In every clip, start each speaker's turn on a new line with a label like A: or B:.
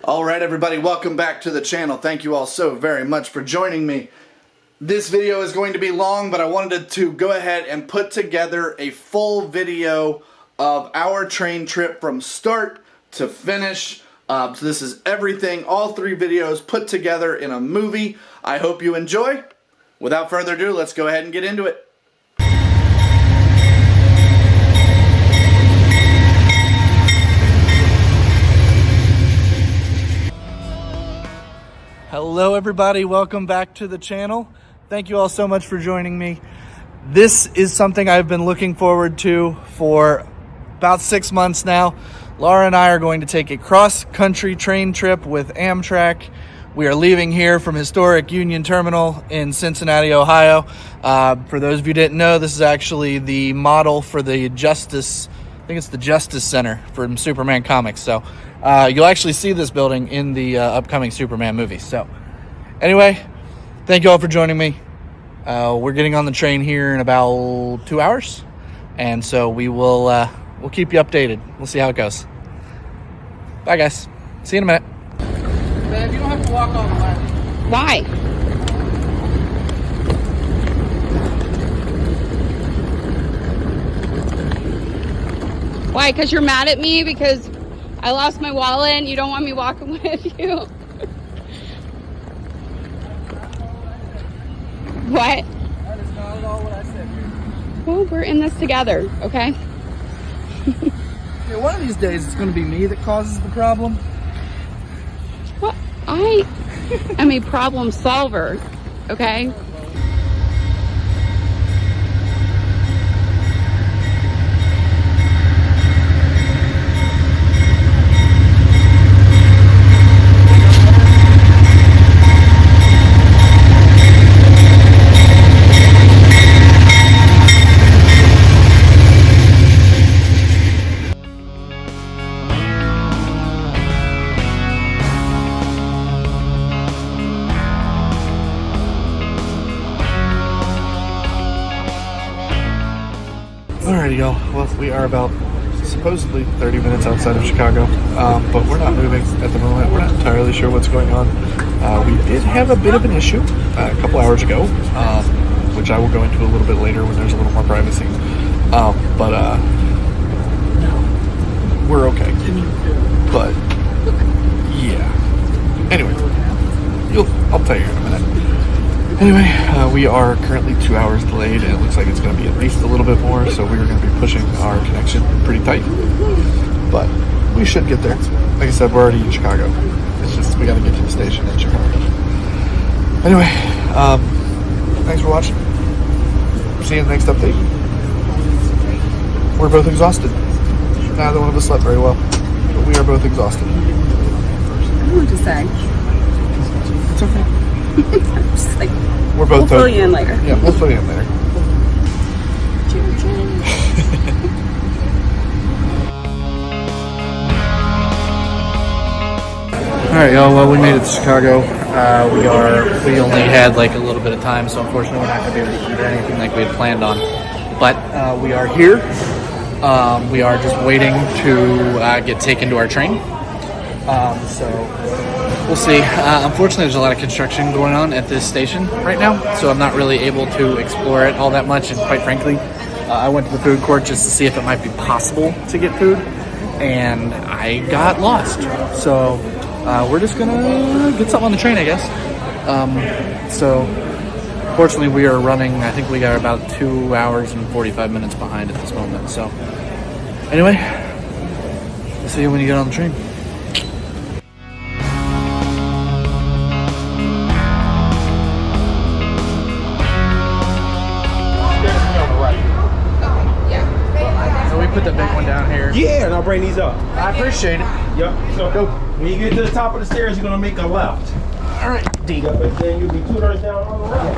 A: Alright everybody, welcome back to the channel. Thank you all so very much for joining me. This video is going to be long, but I wanted to go ahead and put together a full video of our train trip from start to finish. So this is everything, all three videos put together in a movie. I hope you enjoy. Without further ado, let's go ahead and get into it. Hello everybody, welcome back to the channel. Thank you all so much for joining me. This is something I've been looking forward to for about 6 months now. Laura and I are going to take a cross-country train trip with Amtrak. We are leaving here from historic Union Terminal in Cincinnati, Ohio. For those of you who didn't know, this is actually the model for the Justice, I think it's the Justice Center from Superman comics. So you'll actually see this building in the upcoming Superman movie. So anyway, thank you all for joining me. We're getting on the train here in about 2 hours. And so we'll keep you updated. We'll see how it goes. Bye guys. See you in a minute. Man, you don't have to walk all the way.
B: Why? Why? Because you're mad at me because I lost my wallet and you don't want me walking with you? What?
A: That is not at all what I said here.
B: Well, we're in this together, okay?
A: Yeah, one of these days it's going to be me that causes the problem.
B: Well, I am a problem solver, okay?
A: Alrighty y'all, well we are about supposedly 30 minutes outside of Chicago, but we're not moving at the moment. We're not entirely sure what's going on. We did have a bit of an issue a couple hours ago, which I will go into a little bit later when there's a little more privacy, but we're okay. But yeah, anyway, I'll tell you in a minute. Anyway, we are currently 2 hours delayed, and it looks like it's going to be at least a little bit more, so we are going to be pushing our connection pretty tight. But we should get there. Like I said, we're already in Chicago. It's just we got to get to the station in Chicago. Anyway, thanks for watching. See you in the next update. We're both exhausted. Neither one of us slept very well, but we are both exhausted.
B: I don't know what to say.
A: It's okay.
B: Just like,
A: we're both
B: we'll fill you in later.
A: Yeah, we'll fill you in later. Alright y'all, well we made it to Chicago. We only had like a little bit of time, so unfortunately we're not going to be able to eat or anything like we had planned on. But we are here. We are just waiting to get taken to our train. So we'll see. Unfortunately, there's a lot of construction going on at this station right now, so I'm not really able to explore it all that much. And quite frankly, I went to the food court just to see if it might be possible to get food, and I got lost. So we're just gonna get something on the train, I guess. So fortunately, we are running. I think we got about 2 hours and 45 minutes behind at this moment. So anyway, we'll see you when you get on the train. Put the big one down here.
C: Yeah, and I'll bring these up.
A: I appreciate it.
C: Yep. So go. When you get to the top of the stairs, you're gonna make a left.
A: All right. D.
C: Yep, and then you'll be 2 doors down on the right.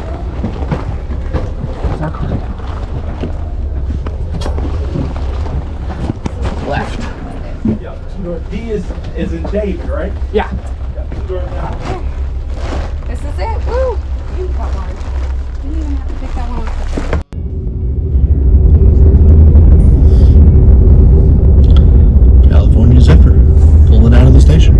A: Left.
C: Yep. 2 doors. D is in David, right?
A: Yeah.
C: Yep. 2 doors down.
B: This is it. Woo! You got one. You didn't even have to pick that one off.
A: ZEPHYR pulling out of the station.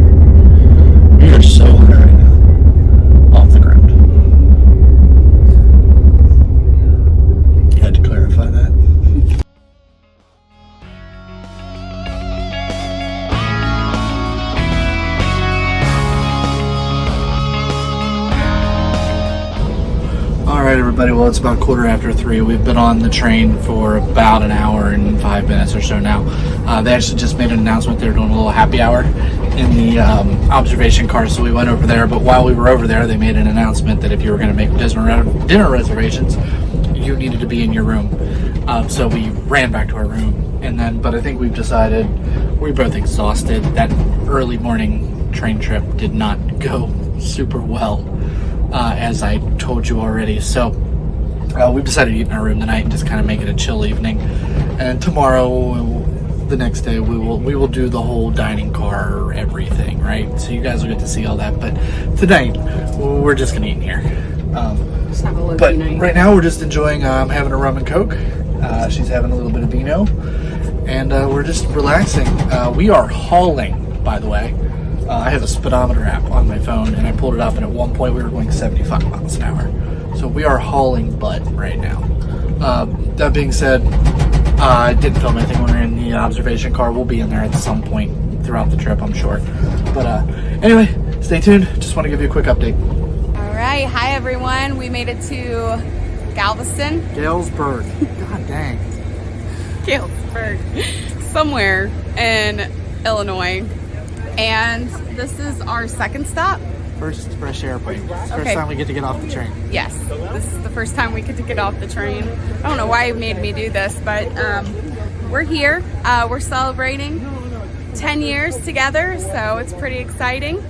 A: right, everybody. Well, it's about 3:15. We've been on the train for about an hour and 5 minutes or so now. They actually just made an announcement they're doing a little happy hour in the observation car, so we went over there. But while we were over there, they made an announcement that if you were going to make dinner reservations, you needed to be in your room. So we ran back to our room, and then. But I think we've decided we're both exhausted. That early morning train trip did not go super well. As I told you already. So we've decided to eat in our room tonight and just kind of make it a chill evening. And tomorrow, the next day, we will do the whole dining car, everything, right? So you guys will get to see all that. But tonight, we're just gonna eat in here.
B: Just have a low-key
A: But
B: night.
A: right now, we're just enjoying having a rum and coke. She's having a little bit of vino, and we're just relaxing. We are hauling, by the way. I have a speedometer app on my phone, and I pulled it up, and at one point we were going 75 miles an hour. So we are hauling butt right now. That being said, I didn't film anything when we were in the observation car. We'll be in there at some point throughout the trip, I'm sure. But anyway, stay tuned. Just want to give you a quick update.
B: All right, hi everyone. We made it to Galveston.
A: Galesburg. God dang.
B: Galesburg, somewhere in Illinois. And this is our second stop.
A: First fresh airplane. First
B: Okay.
A: time we get to get off the train.
B: Yes, this is the first time we get to get off the train. I don't know why he made me do this, but we're here. We're celebrating 10 years together, so it's pretty exciting.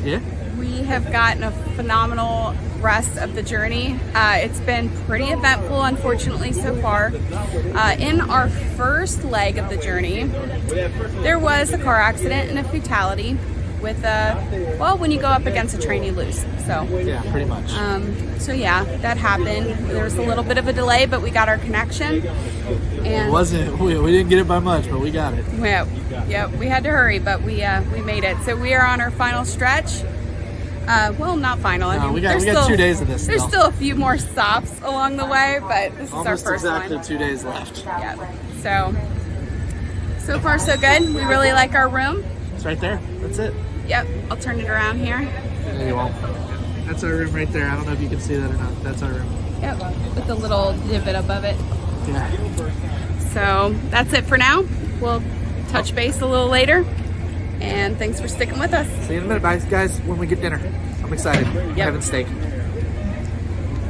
A: Yeah.
B: We have gotten a phenomenal rest of the journey. It's been pretty eventful, unfortunately, so far. In our first leg of the journey, there was a car accident and a fatality with well, when you go up against a train, you lose. So
A: Yeah, pretty much.
B: so yeah, that happened. There was a little bit of a delay, but we got our connection. And
A: It wasn't. We didn't get it by much, but we got it.
B: yeah, we had to hurry, but we made it. So we are on our final stretch. Well, not final. I
A: No,
B: mean,
A: we got
B: there's
A: 2 days of this.
B: There's
A: still.
B: still a few more stops along the way, but this is our
A: Almost
B: first
A: exactly
B: one.
A: 2 days left.
B: Yeah. So far so good. We really like our room.
A: It's right there. That's it.
B: Yep. I'll turn it around here.
A: There you won't. That's our room right there. I don't know if you can see that or not. That's our room.
B: Yep. With the little divot above it.
A: Yeah.
B: So that's it for now. We'll touch base a little later. And thanks for sticking with us.
A: See you in a minute, bye, guys. When we get dinner, I'm excited.
B: Yep.
A: Having steak.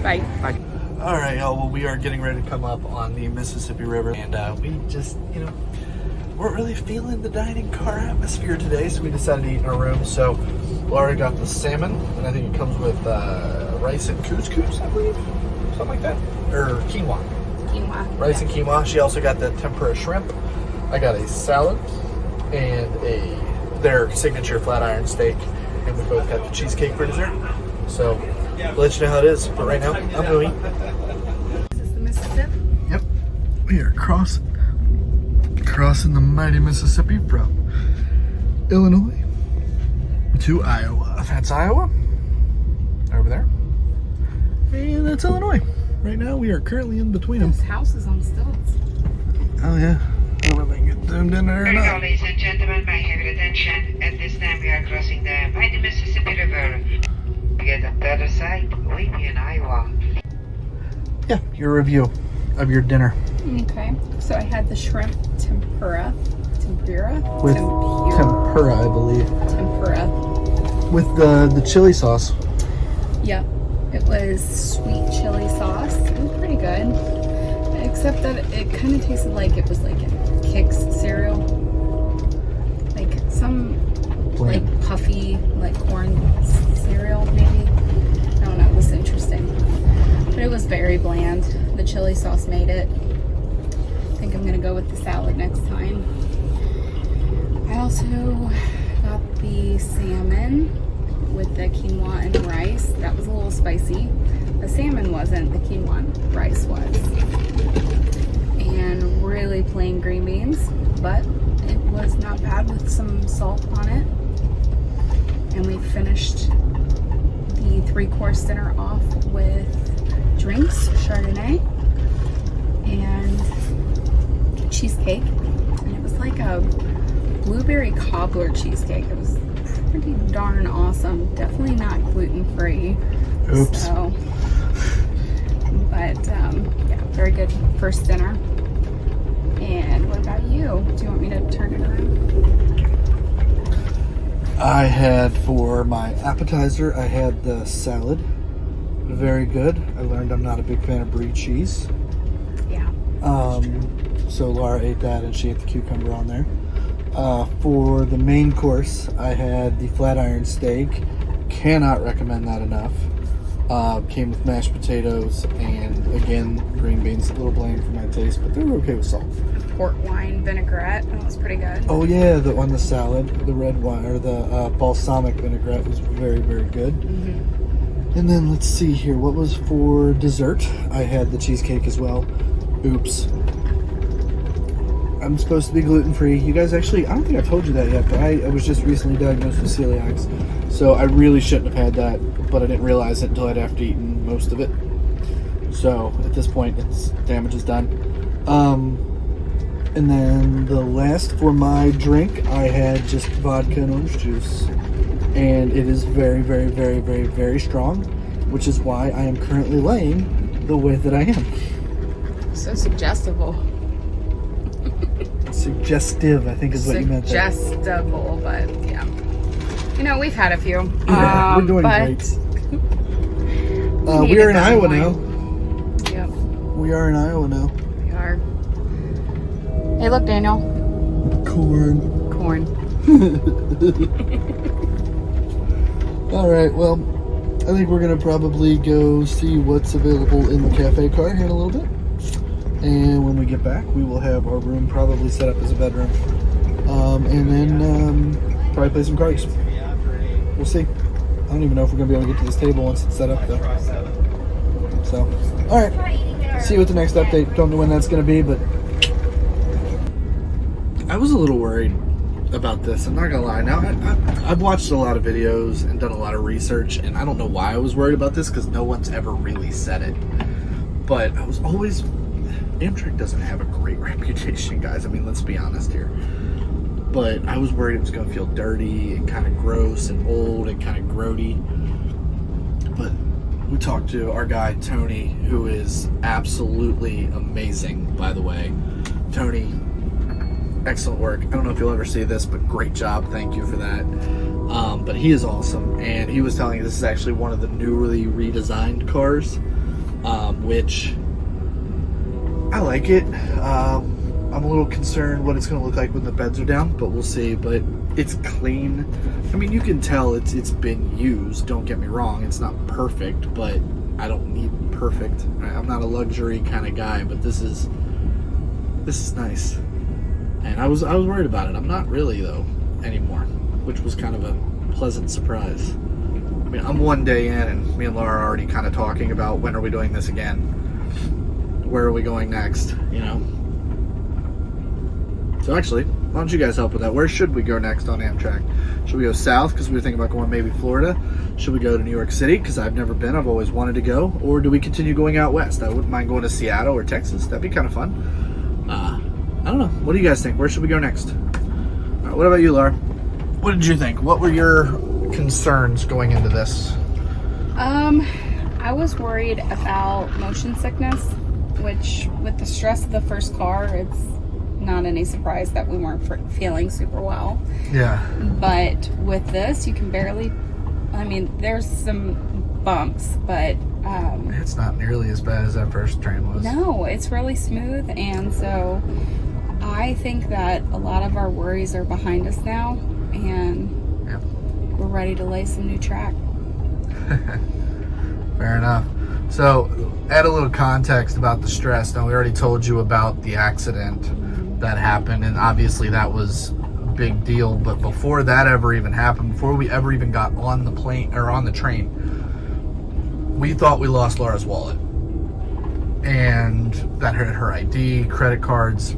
B: Bye.
A: Bye. All right, y'all. Well, we are getting ready to come up on the Mississippi River, and we just, we're really feeling the dining car atmosphere today, so we decided to eat in our room. So Laura got the salmon, and I think it comes with rice and couscous, I believe, something like that, or quinoa.
B: Quinoa.
A: Rice and quinoa. She also got the tempura shrimp. I got a salad and their signature flat iron steak, and we both got the cheesecake for dessert. So we'll let you know how it is. But right now, I'm going to eat.
B: This is the Mississippi.
A: Yep, we are crossing the mighty Mississippi from Illinois to Iowa. That's Iowa over there, and that's Illinois. Right now, we are currently in between them.
B: This house is on stilts.
A: Oh yeah. Will they get zoomed in there or
D: Very well,
A: not?
D: ladies and gentlemen, may I have your attention? At this time, we are crossing the mighty Mississippi River. To get on the other side, we be in Iowa.
A: Yeah, your review of your dinner.
B: Okay. So I had the shrimp tempura.
A: With tempura, I believe.
B: Tempura.
A: With the chili sauce.
B: Yep. It was sweet chili sauce. It was pretty good. Except that it kind of tasted like it was like a Kix cereal. Like some
A: Plain.
B: like puffy like corn cereal maybe. I don't know. It was interesting. But it was very bland. The chili sauce made it. I think I'm going to go with the salad next time. I also got the salmon with the quinoa and rice. That was a little spicy. The salmon wasn't, the quinoa and rice was. And really plain green beans, but it was not bad with some salt on it. And we finished the 3-course dinner off with drinks, Chardonnay, and cheesecake. And it was like a blueberry cobbler cheesecake. It was pretty darn awesome. Definitely not gluten-free.
A: Oops.
B: So, But yeah, very good first dinner. And what about you? Do you want me to turn it around?
A: I had for my appetizer, I had the salad. Very good. I learned I'm not a big fan of brie cheese.
B: Yeah.
A: So Laura ate that and she ate the cucumber on there. For the main course, I had the flat iron steak. Cannot recommend that enough. Came with mashed potatoes and again green beans. A little bland for my taste, but they were okay with salt.
B: Port wine vinaigrette. That was pretty good.
A: Oh yeah, on the salad, the red wine or the balsamic vinaigrette was very, very good.
B: Mm-hmm.
A: And then let's see here, what was for dessert? I had the cheesecake as well. Oops. I'm supposed to be gluten-free. You guys actually, I don't think I've told you that yet, but I was just recently diagnosed with celiacs. So I really shouldn't have had that, but I didn't realize it until I'd after eaten most of it. So at this point, damage is done. And then the last for my drink, I had just vodka and orange juice. And it is very, very, very, very, very strong, which is why I am currently laying the way that I am.
B: So suggestible.
A: Suggestive, I think is what you meant there.
B: Suggestible, but yeah. You know, we've had a few.
A: Yeah, we're doing great. We are in Iowa now.
B: Yep.
A: We are in Iowa now.
B: We are. Hey, look, Daniel.
A: Corn.
B: Corn.
A: All right, well, I think we're going to probably go see what's available in the cafe car here in a little bit. And when we get back, we will have our room probably set up as a bedroom. And then probably play some cards. We'll see. I don't even know if we're going to be able to get to this table once it's set up, though. So, all right. See you with the next update. Don't know when that's going to be, but I was a little worried about this. I'm not going to lie. Now, I've watched a lot of videos and done a lot of research, and I don't know why I was worried about this because no one's ever really said it. But I was always... Amtrak doesn't have a great reputation, guys. I mean, let's be honest here. But I was worried it was going to feel dirty and kind of gross and old and kind of grody. But we talked to our guy, Tony, who is absolutely amazing, by the way. Tony, excellent work. I don't know if you'll ever see this, but great job. Thank you for that. But he is awesome. And he was telling me this is actually one of the newly redesigned cars, which... I like it. I'm a little concerned what it's going to look like when the beds are down, but we'll see. But it's clean. I mean, you can tell it's been used. Don't get me wrong. It's not perfect, but I don't need perfect. I'm not a luxury kind of guy, but this is nice. And I was worried about it. I'm not really though anymore, which was kind of a pleasant surprise. I mean, I'm one day in, and me and Laura are already kind of talking about when are we doing this again. Where are we going next, you know? So actually, why don't you guys help with that? Where should we go next on Amtrak? Should we go south because we were thinking about going maybe Florida? Should we go to New York City because I've never been, I've always wanted to go? Or do we continue going out west? I wouldn't mind going to Seattle or Texas. That'd be kind of fun. I don't know. What do you guys think? Where should we go next? All right, what about you, Laura? What did you think? What were your concerns going into this?
B: I was worried about motion sickness, which with the stress of the first car, it's not any surprise that we weren't feeling super well.
A: Yeah.
B: But with this, you can barely, I mean, there's some bumps, but
A: it's not nearly as bad as that first train was.
B: No, it's really smooth. And so I think that a lot of our worries are behind us now, and
A: yep,
B: we're ready to lay some new track.
A: Fair enough. So, add a little context about the stress. Now, we already told you about the accident that happened, and obviously that was a big deal. But before that ever even happened, before we ever even got on the plane or on the train, we thought we lost Laura's wallet, and that had her ID, credit cards,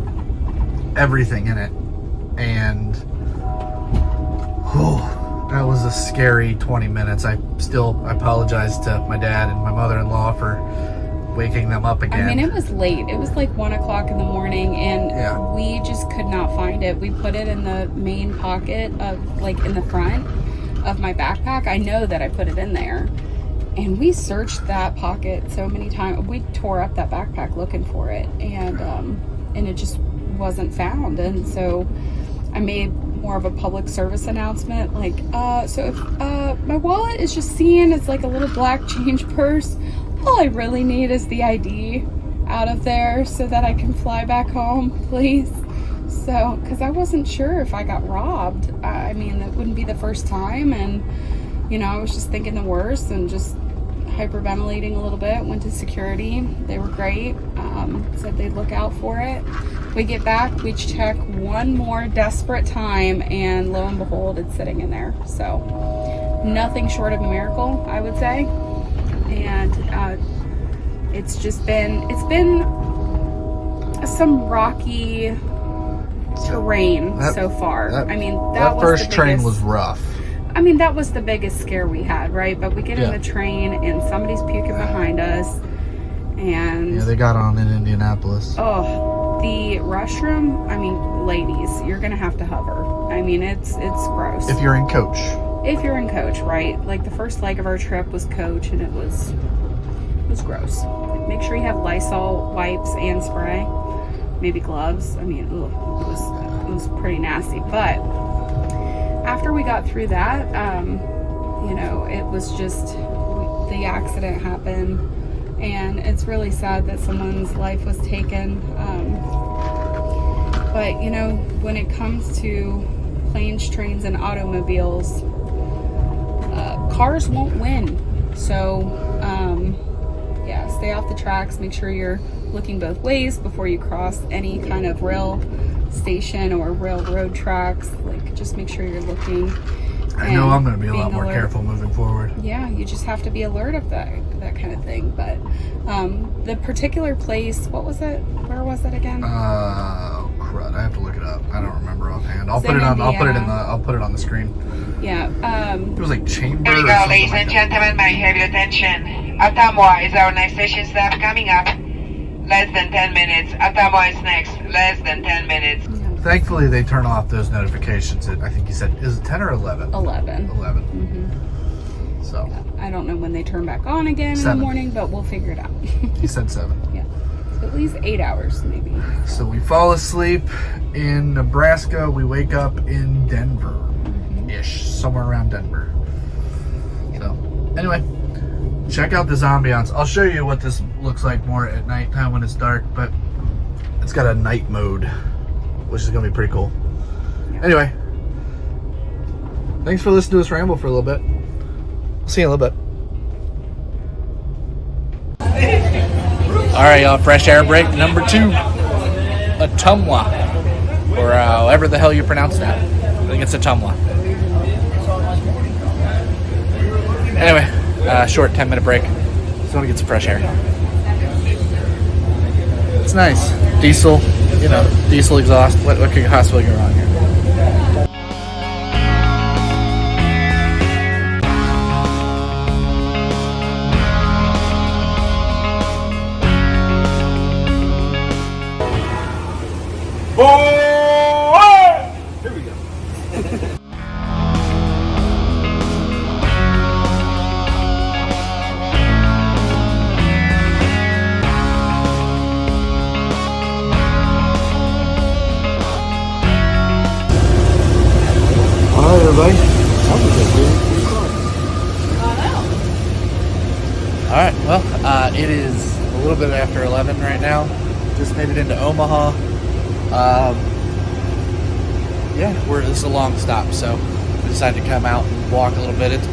A: everything in it, and that was a scary 20 minutes. I apologize to my dad and my mother-in-law for waking them up again.
B: I mean, it was late. It was like 1 o'clock in the morning, and
A: yeah,
B: we just could not find it. We put it in the main pocket of, like, in the front of my backpack. I know that I put it in there, And we searched that pocket so many times. We tore up that backpack looking for it, and it just wasn't found. And so I made more of a public service announcement, like, so if my wallet is just seen as like a little black change purse, all I really need is the ID out of there so that I can fly back home, please. So, because I wasn't sure if I got robbed. I mean, that wouldn't be the first time, and you know, I was just thinking the worst and just hyperventilating a little bit. Went to security. They were great. Said they'd look out for it. We get back, we check one more desperate time, and lo and behold, it's sitting in there. So nothing short of a miracle, I would say. And it's been some rocky terrain so far.
A: I
B: mean,
A: that first train was rough.
B: I mean, that was the biggest scare we had, right? But we get in the train and somebody's puking behind us. And
A: yeah, they got on in Indianapolis.
B: Oh, the restroom, I mean, ladies, you're going to have to hover. I mean, it's gross.
A: If you're in coach.
B: If you're in coach, right? Like the first leg of our trip was coach, and it was gross. Make sure you have Lysol wipes and spray. Maybe gloves. I mean, it was pretty nasty. But after we got through that, you know, it was just, the accident happened, and it's really sad that someone's life was taken. But, you know, when it comes to planes, trains, and automobiles, cars won't win. So, yeah, stay off the tracks. Make sure you're looking both ways before you cross any kind of rail station or railroad tracks. Like, just make sure you're looking.
A: I know I'm going to be a lot more careful moving forward.
B: Yeah, you just have to be alert of that kind of thing. But the particular place, what was it? Where was it again?
A: Oh crud! I have to look it up. I don't remember offhand. I'll put it on the screen.
B: Yeah.
A: It was like Chamber.
D: Here we go, ladies and gentlemen. May I have your attention? Ottawa is our next station stop coming up. Less than 10 minutes. Ottawa is next. Less than 10 minutes.
A: Thankfully, they turn off those notifications at, I think you said, is it 10 or 11?
B: 11.
A: 11.
B: Mm-hmm.
A: So.
B: I don't know when they turn back on again
A: 7.
B: in the morning, but we'll figure it out.
A: You said 7.
B: Yeah. So at least 8 hours, maybe.
A: So we fall asleep in Nebraska. We wake up in Denver-ish, somewhere around Denver.
B: Yeah.
A: So, anyway, check out this ambiance. I'll show you what this looks like more at nighttime when it's dark, but it's got a night mode, which is going to be pretty cool.
B: Yeah.
A: Anyway, thanks for listening to us ramble for a little bit. See you in a little bit. All right, y'all. Fresh air break number 2. Ottumwa, or however the hell you pronounce that. I think it's Ottumwa. Anyway, short 10-minute break. Just want to get some fresh air. It's nice. Diesel, you know, diesel exhaust. What could possibly go wrong here?
C: Here we go.
A: All right, everybody. All right, well, it is a little bit after 11 right now. Just made it into Omaha. Yeah, this is a long stop, so we decided to come out and walk a little bit. It's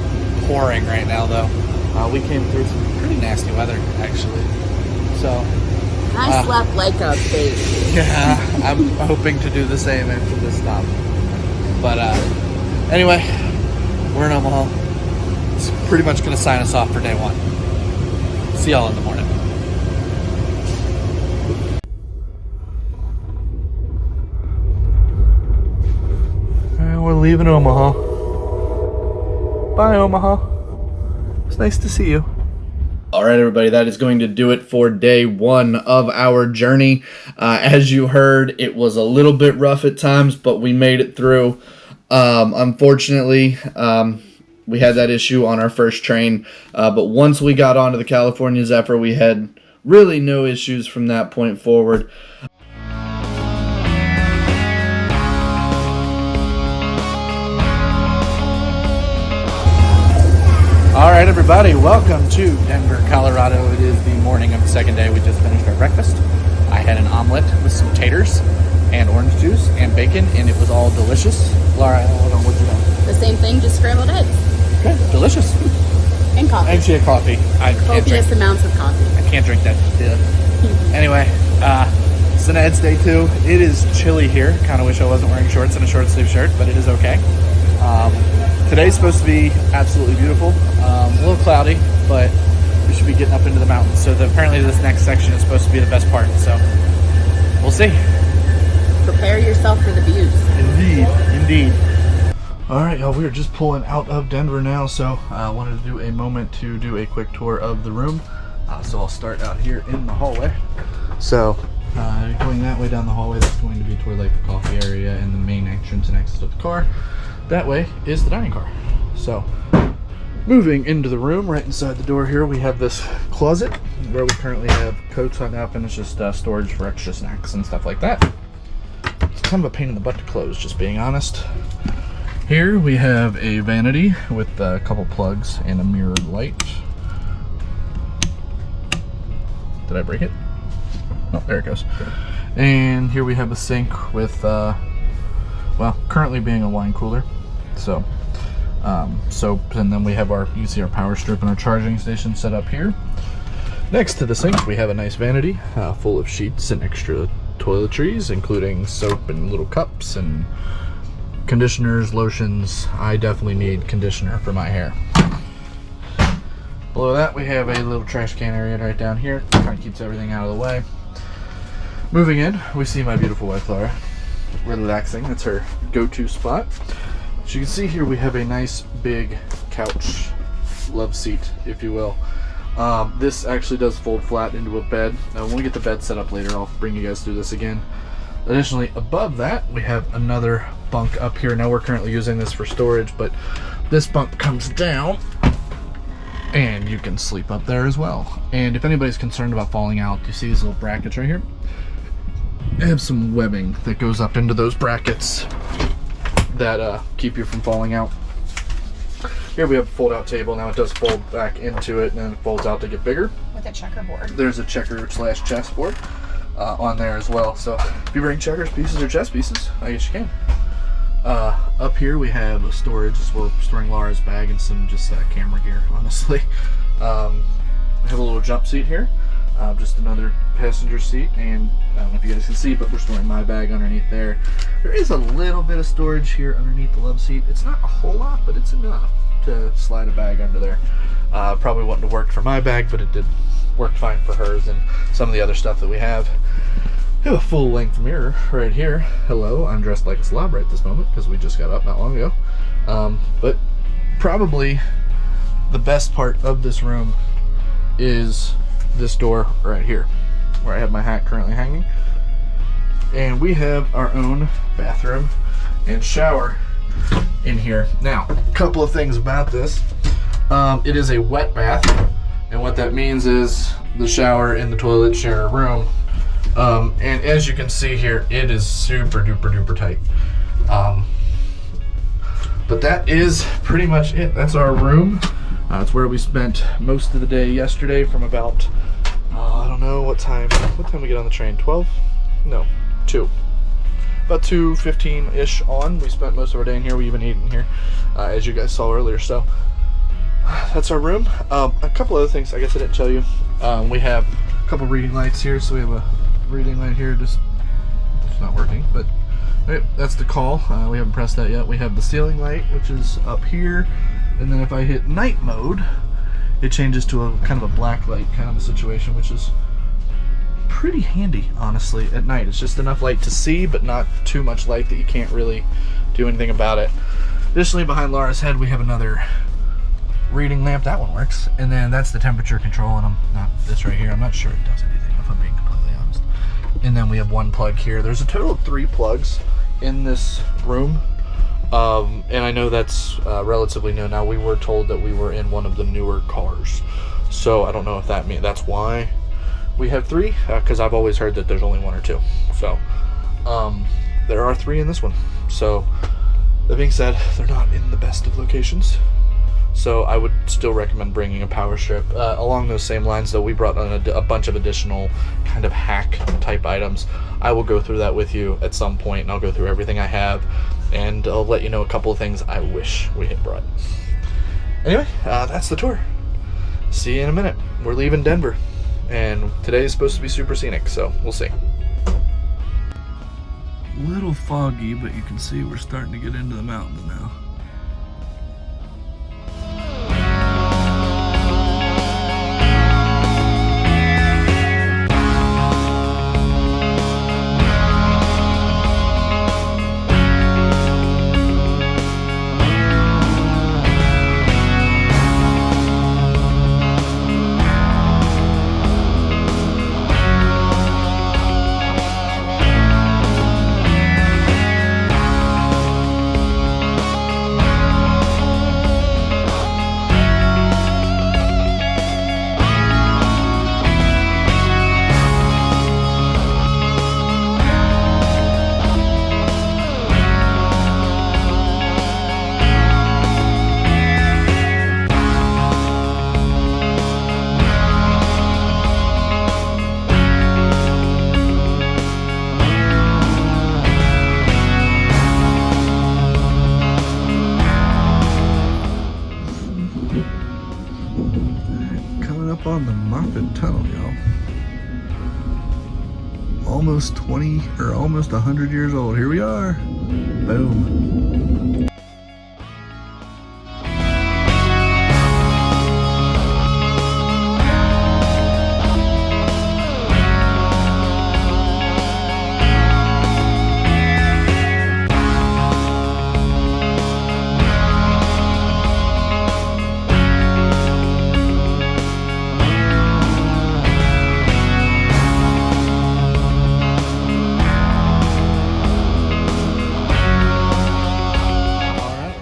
A: pouring right now, though. We came through some pretty nasty weather, actually. So
E: I slept like a baby.
A: yeah, I'm hoping to do the same after this stop. But anyway, we're in Omaha. It's pretty much going to sign us off for day 1. See y'all in the morning. We're leaving Omaha. Bye, Omaha. It's nice to see you. All right, everybody, that is going to do it for day 1 of our journey. As you heard, it was a little bit rough at times, but we made it through. Unfortunately, we had that issue on our first train. But once we got onto the California ZEPHYR, we had really no issues from that point forward. All right, everybody, welcome to Denver, Colorado. It is the morning of the second day. We just finished our breakfast. I had an omelet with some taters and orange juice and bacon, and it was all delicious. Laura, hold on, what'd you have?
E: The same thing, just scrambled eggs.
A: Okay, delicious.
E: And coffee.
A: And she had coffee. I can't drink.
E: Copious amounts of coffee.
A: I can't drink that. Anyway, it's Ed's day 2. It is chilly here. Kind of wish I wasn't wearing shorts and a short sleeve shirt, but it is okay. Today's supposed to be absolutely beautiful. A little cloudy, but we should be getting up into the mountains. So apparently this next section is supposed to be the best part. So we'll see.
E: Prepare yourself for the views.
A: Indeed. All right, y'all, we're just pulling out of Denver now. So I wanted to do a moment to do a quick tour of the room. So I'll start out here in the hallway. So going that way down the hallway, that's going to be toward like the coffee area and the main entrance and exit of the car. That way is the dining car. So moving into the room, right inside the door here, we have this closet where we currently have coats hung up, and it's just storage for extra snacks and stuff like that. It's kind of a pain in the butt to close, just being honest. Here we have a vanity with a couple plugs and a mirrored light. Did I break it? Oh, there it goes. And here we have a sink with, well, currently being a wine cooler. So, soap, and then we have you can see our power strip and our charging station set up here. Next to the sink, we have a nice vanity full of sheets and extra toiletries, including soap and little cups and conditioners, lotions. I definitely need conditioner for my hair. Below that, we have a little trash can area right down here. Kind of keeps everything out of the way. Moving in, we see my beautiful wife, Laura, relaxing. That's her go-to spot. As you can see here, we have a nice big couch, love seat, if you will. This actually does fold flat into a bed. Now, when we get the bed set up later, I'll bring you guys through this again. Additionally, above that, we have another bunk up here. Now, we're currently using this for storage, but this bunk comes down, and you can sleep up there as well. And if anybody's concerned about falling out, you see these little brackets right here? I have some webbing that goes up into those brackets that keep you from falling out. Here we have a fold-out table. Now it does fold back into it, and then it folds out to get bigger.
B: With a checkerboard.
A: There's a checker/chessboard on there as well. So if you bring checkers pieces or chess pieces, I guess you can. Up here we have a storage. We're storing Laura's bag and some just camera gear, honestly. We have a little jump seat here. Just another passenger seat, and I don't know if you guys can see, but we're storing my bag underneath there. There is a little bit of storage here underneath the love seat. It's not a whole lot, but it's enough to slide a bag under there. Probably wouldn't have worked for my bag, but it did work fine for hers and some of the other stuff that we have. We have a full-length mirror right here. Hello, I'm dressed like a slob right this moment because we just got up not long ago. But probably the best part of this room is this door right here where I have my hat currently hanging, and we have our own bathroom and shower in here. Now, a couple of things about this. It is a wet bath, and what that means is the shower and the toilet share a room, and as you can see here, it is super duper tight. But that is pretty much it. That's our room. It's where we spent most of the day yesterday from about, I don't know what time we get on the train, 12? No, 2. About 2:15-ish on. We spent most of our day in here. We even ate in here, as you guys saw earlier. So that's our room. A couple other things I guess I didn't tell you. We have a couple reading lights here. So we have a reading light here, it's not working, but that's the call. We haven't pressed that yet. We have the ceiling light, which is up here. And then if I hit night mode, it changes to a kind of a black light kind of a situation, which is pretty handy, honestly, at night. It's just enough light to see, but not too much light that you can't really do anything about it. Additionally, behind Laura's head, we have another reading lamp. That one works. And then that's the temperature control, and this right here, I'm not sure it does anything, if I'm being completely honest. And then we have one plug here. There's a total of 3 plugs in this room. And I know that's relatively new. Now, we were told that we were in one of the newer cars. So I don't know if that means that's why we have 3, because I've always heard that there's only 1 or 2. So there are 3 in this one. So that being said, they're not in the best of locations. So I would still recommend bringing a power strip. Along those same lines, though, we brought on a bunch of additional kind of hack type items. I will go through that with you at some point, and I'll go through everything I have, and I'll let you know a couple of things I wish we had brought. Anyway, that's the tour. See you in a minute. We're leaving Denver, and today is supposed to be super scenic, so we'll see. A little foggy, but you can see we're starting to get into the mountains now. On the Moffat Tunnel, y'all. Almost 20 or almost 100 years old. Here we are. Boom.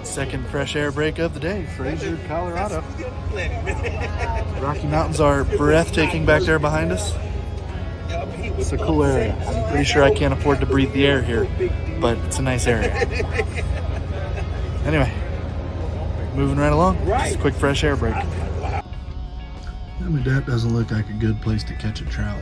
A: Second fresh air break of the day, Fraser, Colorado. Rocky Mountains are breathtaking back there behind us. It's a cool area. I'm pretty sure I can't afford to breathe the air here, but it's a nice area. Anyway, moving right along. Just a quick fresh air break. I mean, that doesn't look like a good place to catch a trout.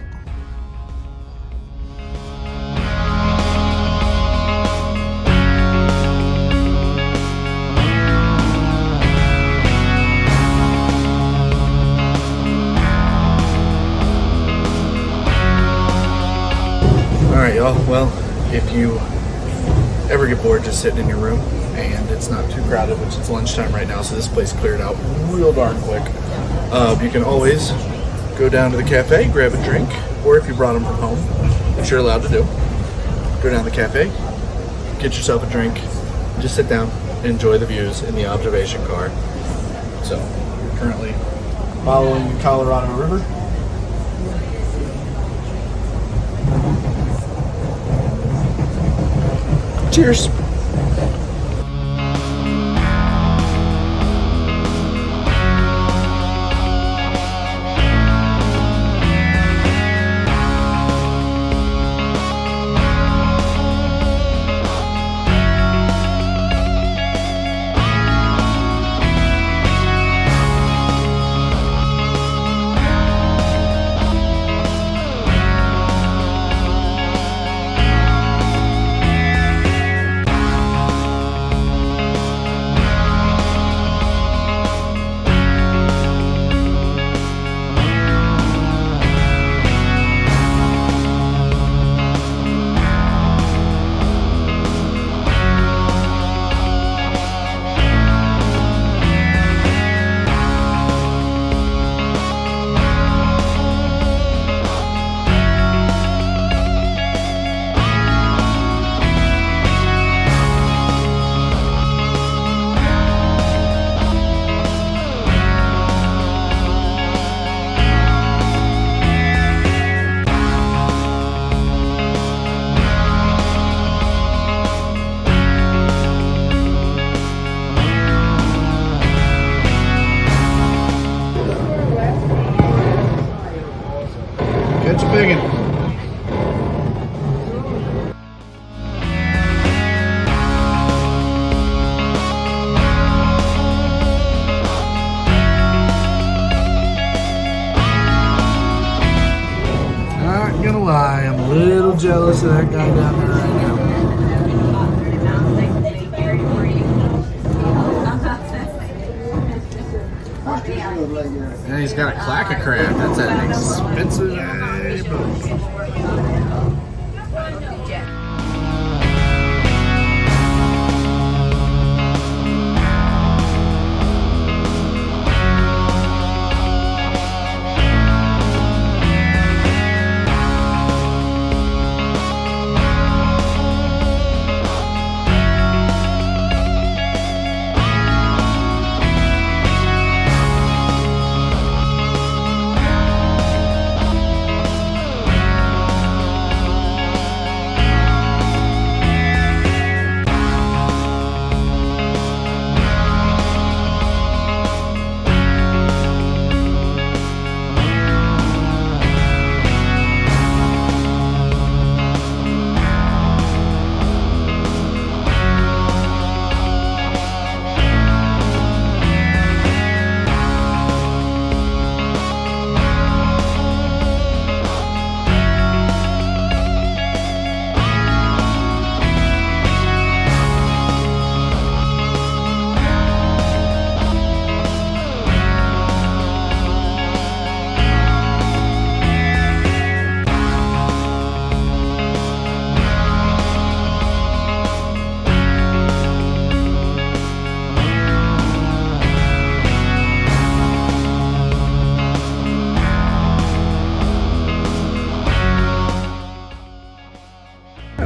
A: Alright, y'all, well, if you ever get bored just sitting in your room and it's not too crowded, which it's lunchtime right now, so this place cleared out real darn quick, you can always go down to the cafe, grab a drink, or if you brought them from home, which you're allowed to do, go down to the cafe, get yourself a drink, just sit down and enjoy the views in the observation car. So, we're currently following the Colorado River. Cheers. big one. Not gonna lie, I'm a little jealous of that guy down there right now. And he's got a clacker crab. That's an expensive boat.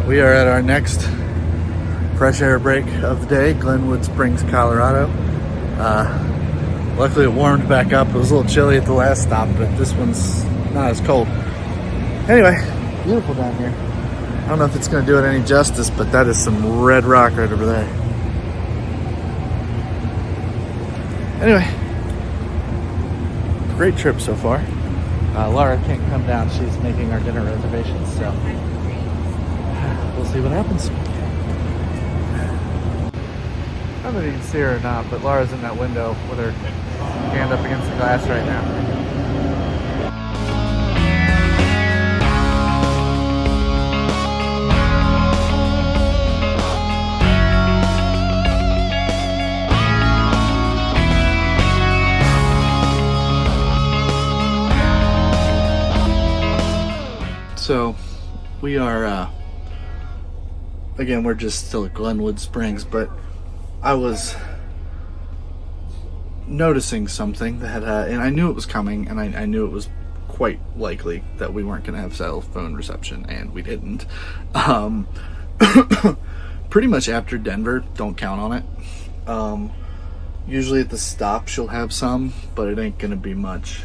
A: We are at our next fresh air break of the day, Glenwood Springs, Colorado. Luckily it warmed back up. It was a little chilly at the last stop, but this one's not as cold. Anyway, beautiful down here. I don't know if it's gonna do it any justice, but that is some red rock right over there. Anyway, great trip so far. Laura can't come down. She's making our dinner reservations, so we'll see what happens. I don't know if you can see her or not, but Laura's in that window with her hand up against the glass right now. So we are, again, we're just still at Glenwood Springs, but I was noticing something that, and I knew it was coming, and I knew it was quite likely that we weren't going to have cell phone reception, and we didn't. Pretty much after Denver, don't count on it. Usually at the stop she'll have some, but it ain't going to be much.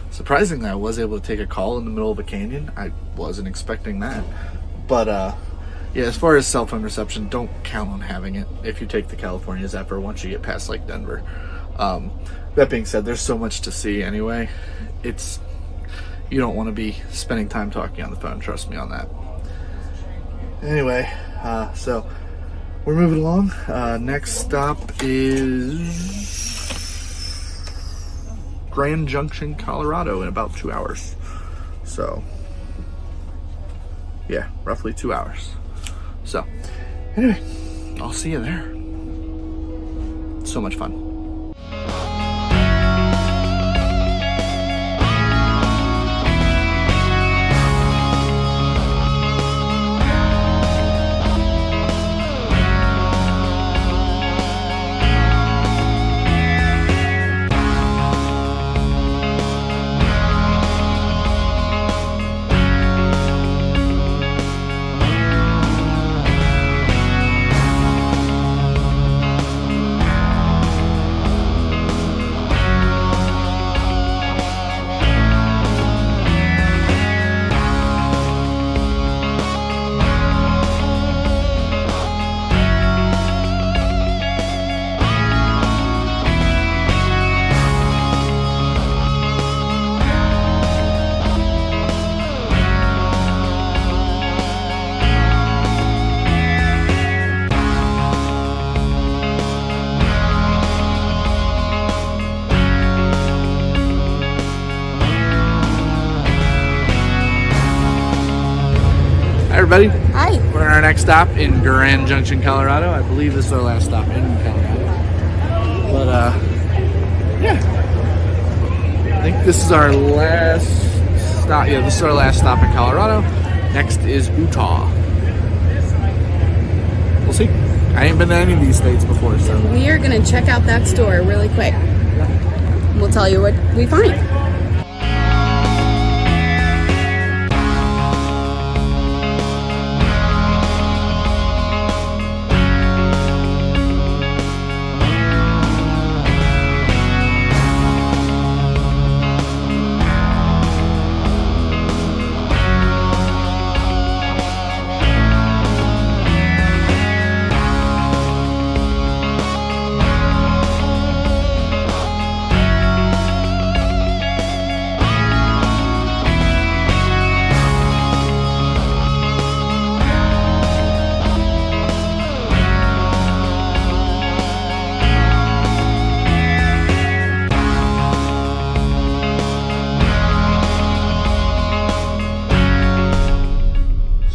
A: Surprisingly, I was able to take a call in the middle of a canyon. I wasn't expecting that. But yeah, as far as cell phone reception, don't count on having it if you take the California ZEPHYR once you get past like Denver. That being said, there's so much to see anyway. You don't want to be spending time talking on the phone, trust me on that. Anyway, so we're moving along. Next stop is Grand Junction, Colorado, in about 2 hours. So yeah, roughly 2 hours. So anyway, I'll see you there. So much fun. everybody.
B: Hi.
A: We're on our next stop in Grand Junction, Colorado. I believe this is our last stop in Colorado. But, yeah. I think this is our last stop. Yeah, this is our last stop in Colorado. Next is Utah. We'll see. I ain't been to any of these states before, so.
B: We are going to check out that store really quick. We'll tell you what we find.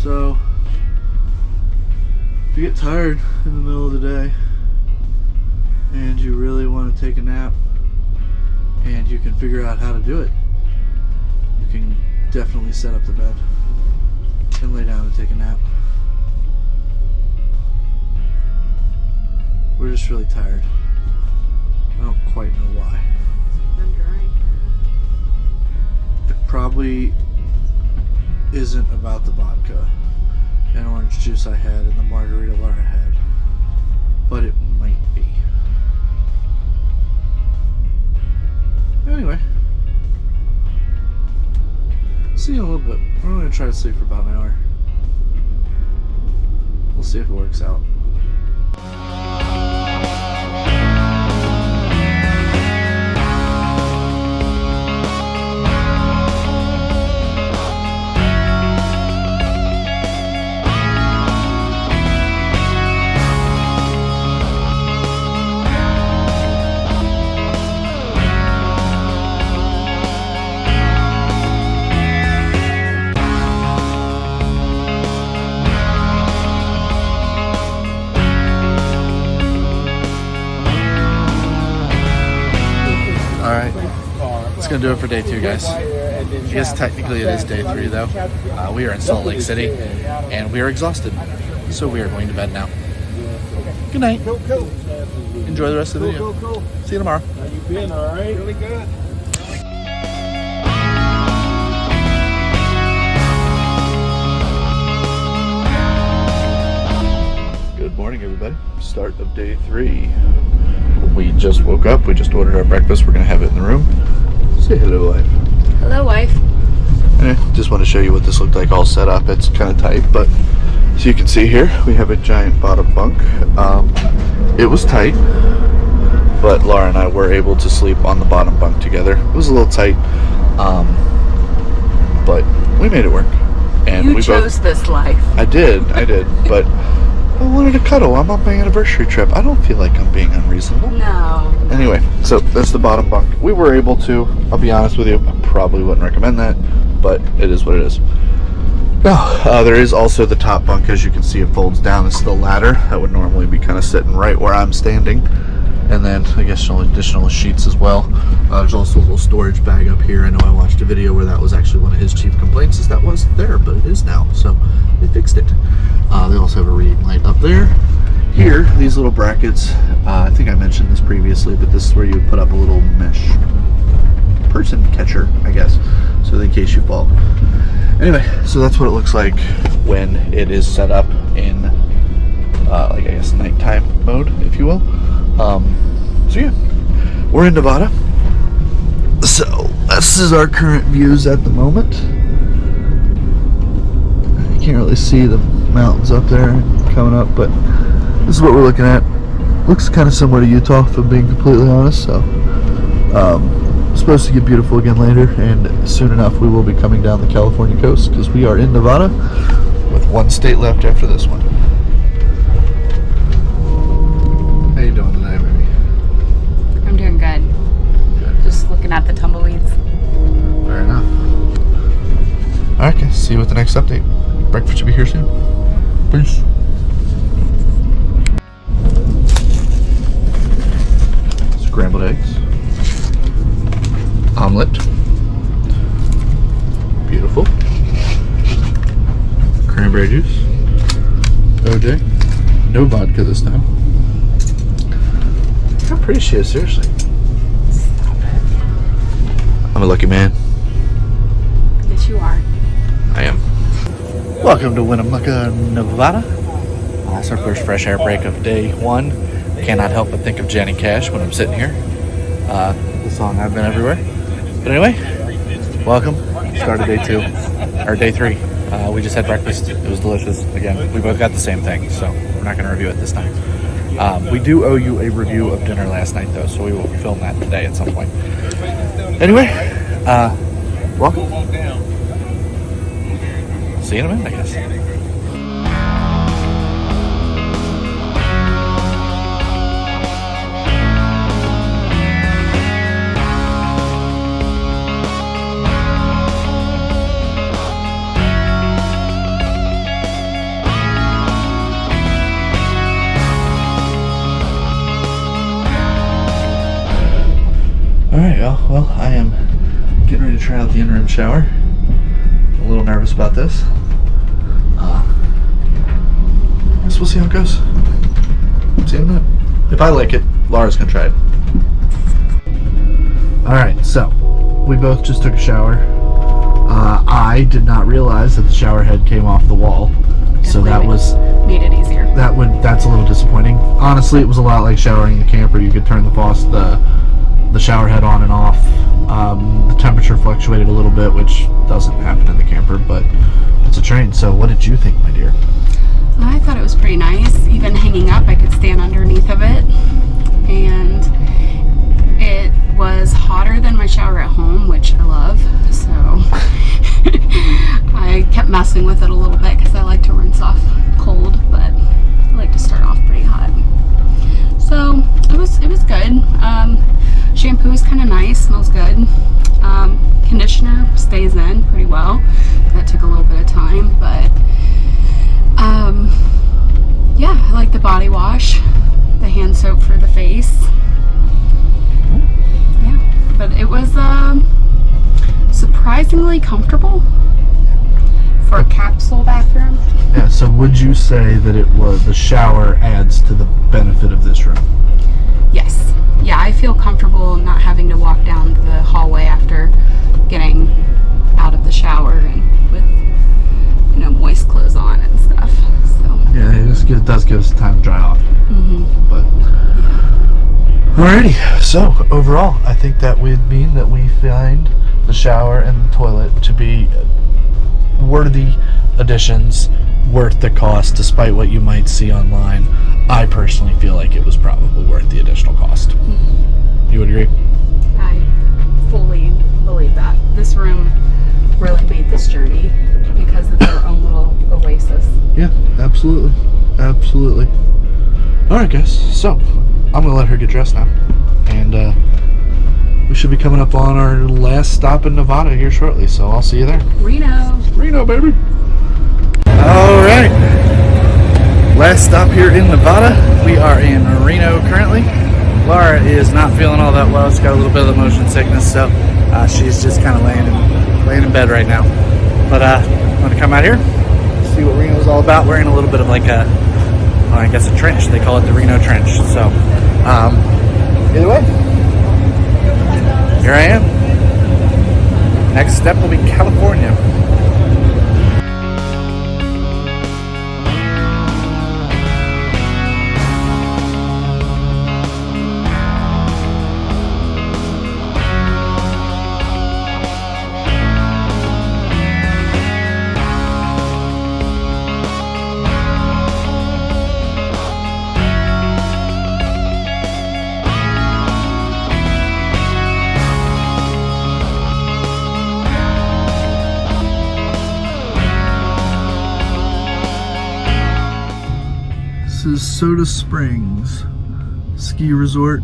A: So, if you get tired in the middle of the day and you really want to take a nap and you can figure out how to do it, you can definitely set up the bed and lay down and take a nap. We're just really tired. I don't quite know why. It probably isn't about the vodka and orange juice I had and the margarita Laura had, but it might be. Anyway, see you in a little bit. We're going to try to sleep for about an hour. We'll see if it works out. That's gonna do it for day 2, guys. I guess technically it is day 3 though. We are in Salt Lake City and we are exhausted, so we are going to bed now. Good night. Enjoy the rest of the video. See you tomorrow.
C: How you been? All right. Really good.
A: Good morning, everybody. Start of day 3. We just woke up. We just ordered our breakfast. We're gonna have it in the room. Say hello, wife.
B: Hello, wife.
A: Just want to show you what this looked like all set up. It's kind of tight, but as you can see here, we have a giant bottom bunk. It was tight, but Laura and I were able to sleep on the bottom bunk together. It was a little tight, but we made it work. And
E: You
A: we
E: chose this life.
A: I did, but I wanted to cuddle. I'm on my anniversary trip. I don't feel like I'm being unreasonable.
E: No.
A: Anyway, so that's the bottom bunk. We were able to, I'll be honest with you, I probably wouldn't recommend that, but it is what it is. Now, there is also the top bunk. As you can see, it folds down. This is the ladder that would normally be kind of sitting right where I'm standing. And then I guess some additional sheets as well. There's also a little storage bag up here. I know I watched a video where that was actually one of his chief complaints, is that wasn't there, but it is now, so they fixed it. They also have a reading light up there. Here, these little brackets, I think I mentioned this previously, but this is where you would put up a little mesh person catcher, I guess, so in case you fall. Anyway, so that's what it looks like when it is set up in, like, I guess, nighttime mode, if you will. So yeah, we're in Nevada. So this is our current views at the moment. You can't really see the mountains up there coming up, but this is what we're looking at. Looks kind of similar to Utah, if I'm being completely honest. So it's supposed to get beautiful again later, and soon enough we will be coming down the California coast, because we are in Nevada with one state left after this one. How you doing today, baby?
B: I'm doing good.
A: Good.
B: Just looking at the tumbleweeds.
A: Fair enough. Alright, guys, see you with the next update. Breakfast should be here soon. Peace. Scrambled eggs. Omelet. Beautiful. Cranberry juice. OJ. No vodka this time. How pretty she is, seriously. Stop it. I'm a lucky man.
B: Yes, you are.
A: I am. Welcome to Winnemucca, Nevada. That's our first fresh air break of day 1. Cannot help but think of Johnny Cash when I'm sitting here. The song I've Been Everywhere. But anyway, welcome. Started day 2, or day 3. We just had breakfast. It was delicious. Again, we both got the same thing, so we're not going to review it this time. We do owe you a review of dinner last night, though, so we will film that today at some point. Anyway, welcome. See you in a minute, I guess. Alright, y'all. Well, I am getting ready to try out the interim shower. A little nervous about this. I guess we'll see how it goes. See you in a minute. If I like it, Laura's gonna try it. Alright, so we both just took a shower. I did not realize that the shower head came off the wall. So that was
B: made it easier.
A: That's a little disappointing. Honestly, it was a lot like showering in the camper. You could turn the shower head on and off. The temperature fluctuated a little bit, which doesn't happen in the camper, but it's a train. So what did you think, my dear?
B: I thought it was pretty nice. Even hanging up, I could stand underneath of it. And it was hotter than my shower at home, which I love. So I kept messing with it a little bit because I like to rinse off cold, but I like to start off pretty hot. So it was good. Shampoo is kind of nice, smells good. Conditioner stays in pretty well. That took a little bit of time, but yeah, I like the body wash, the hand soap for the face. Yeah, but it was surprisingly comfortable for a capsule bathroom.
A: Yeah, so would you say that the shower adds to the benefit of this room?
B: Yes. Yeah, I feel comfortable not having to walk down the hallway after getting out of the shower and with, moist clothes on and stuff. So
A: yeah, it does give us time to dry off.
B: Mm-hmm.
A: But alrighty, so overall, I think that would mean that we find the shower and the toilet to be worthy additions, worth the cost, despite what you might see online. I personally feel like it was probably worth the additional cost. Mm-hmm. You would agree?
B: I fully believe that. This room really made this journey because of their own little oasis.
A: Yeah, absolutely. Absolutely. Alright guys, so I'm gonna let her get dressed now. And we should be coming up on our last stop in Nevada here shortly, so I'll see you there. Reno, baby. Alright. Last stop here in Nevada. We are in Reno currently. Laura is not feeling all that well. She's got a little bit of motion sickness, so she's just kind of laying in bed right now. But I'm going to come out here, see what Reno's all about. We're in a little bit of like a trench. They call it the Reno Trench. So either way, here I am. Next step will be California. This is Soda Springs Ski Resort.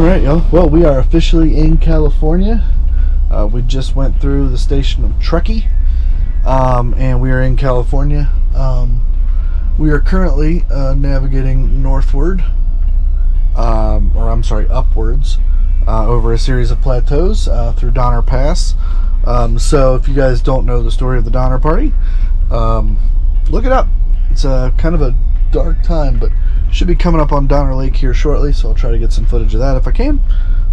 A: Alright, y'all. Well, we are officially in California. We just went through the station of Truckee, and we are in California. We are currently navigating northward, upwards, over a series of plateaus through Donner Pass. So if you guys don't know the story of the Donner Party, look it up. It's kind of a dark time, but should be coming up on Donner Lake here shortly, so I'll try to get some footage of that if I can.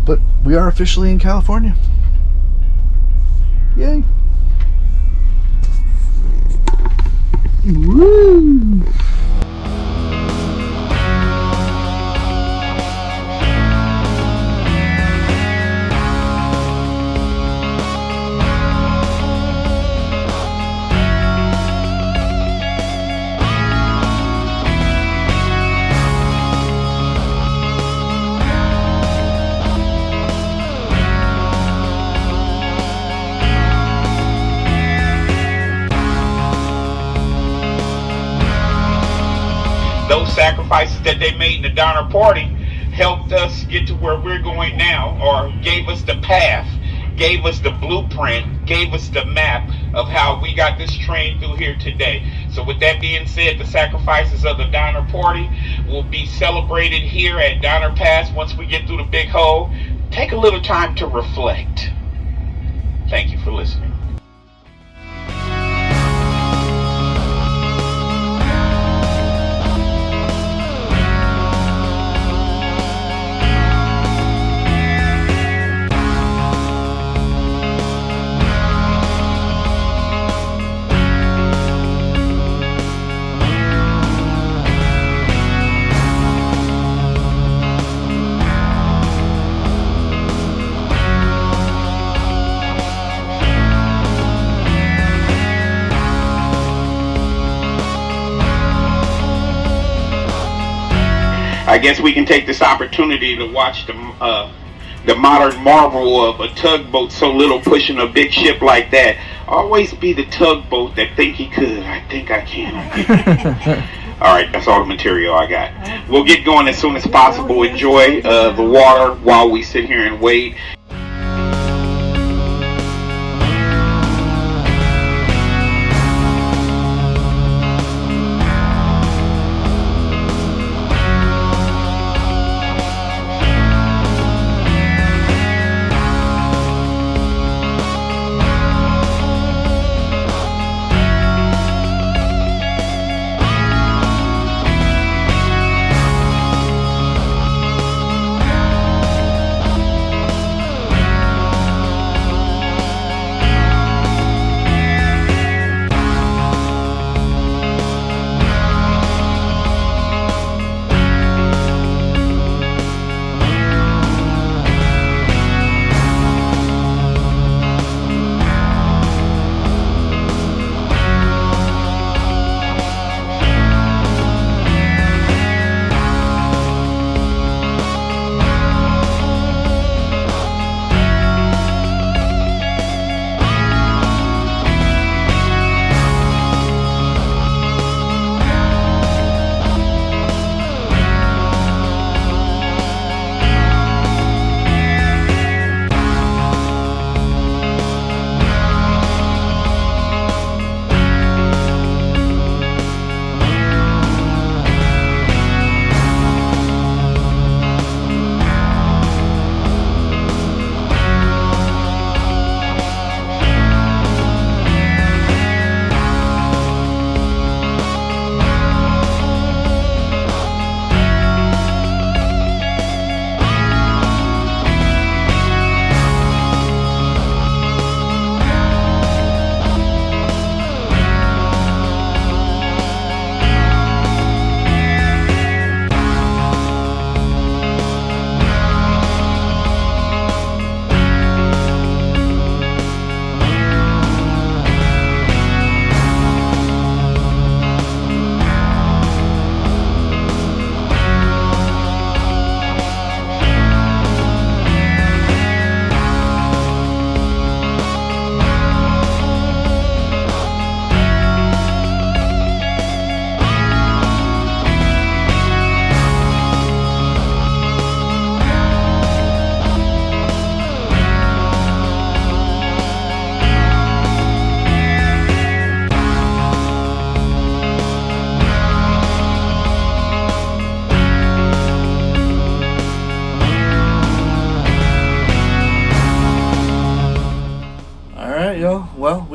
A: But we are officially in California. Yay. Woo!
F: Those sacrifices that they made in the Donner Party helped us get to where we're going now, or gave us the path, gave us the blueprint, gave us the map of how we got this train through here today. So with that being said, the sacrifices of the Donner Party will be celebrated here at Donner Pass once we get through the big hole. Take a little time to reflect. Thank you for listening. I guess we can take this opportunity to watch the modern marvel of a tugboat so little pushing a big ship like that. Always be the tugboat that think he could. I think I can. All right, that's all the material I got. We'll get going as soon as possible. Enjoy the water while we sit here and wait.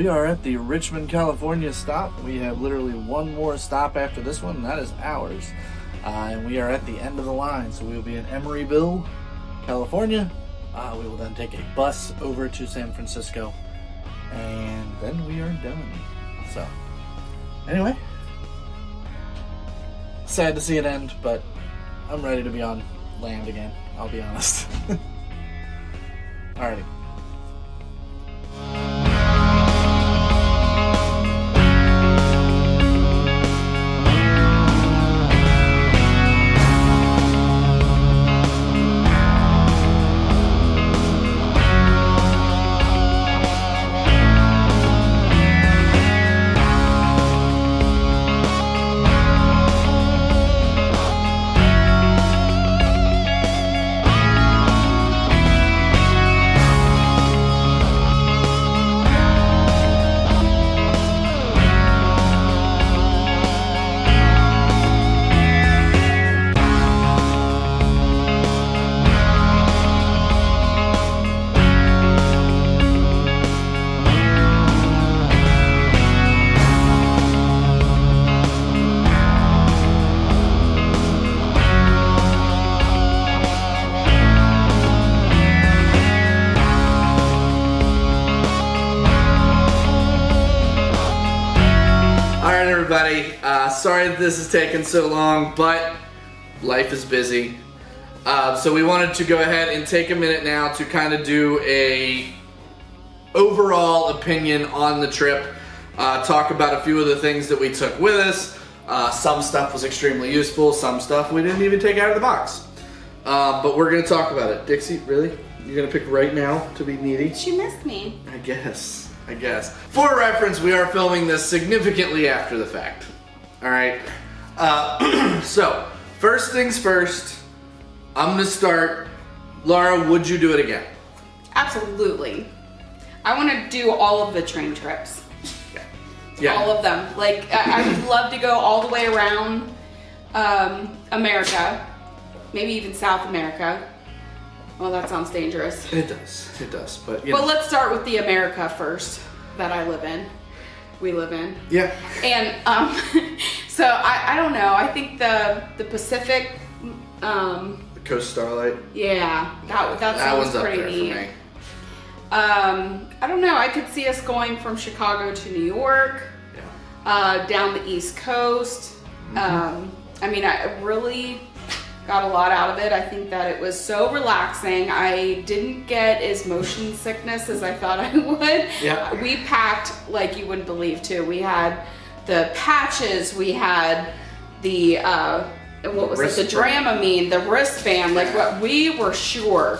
A: we are at the Richmond, California stop. We have literally one more stop after this one, and that is ours. And we are at the end of the line, so we will be in Emeryville, California. We will then take a bus over to San Francisco, and then we are done. So, anyway, sad to see it end, but I'm ready to be on land again, I'll be honest. Alrighty. Everybody, sorry that this is taking so long, but life is busy. So we wanted to go ahead and take a minute now to kind of do a overall opinion on the trip, talk about a few of the things that we took with us. Some stuff was extremely useful, some stuff we didn't even take out of the box. But we're going to talk about it. Dixie, really? You're going to pick right now to be needy?
B: She missed me.
A: I guess. For reference, we are filming this significantly after the fact. Alright? So, first things first, I'm gonna start. Laura, would you do it again?
B: Absolutely. I want to do all of the train trips.
A: Yeah.
B: All of them. Like, I would love to go all the way around America. Maybe even South America. Well, that sounds dangerous.
A: It does, but
B: But let's start with the America first that I live in. We live in.
A: Yeah.
B: And so I don't know. I think the Pacific.
A: The Coast Starlight.
B: Yeah, that
A: one's
B: sounds
A: up
B: pretty
A: there
B: neat.
A: for me.
B: I don't know. I could see us going from Chicago to New York, down the East Coast. I mean, I really got a lot out of it. I think that it was so relaxing. I didn't get as motion sickness as I thought I would.
A: Yeah.
B: We packed like you wouldn't believe too. We had the patches, we had the what was it? The Dramamine, the wristband. Like what we were sure,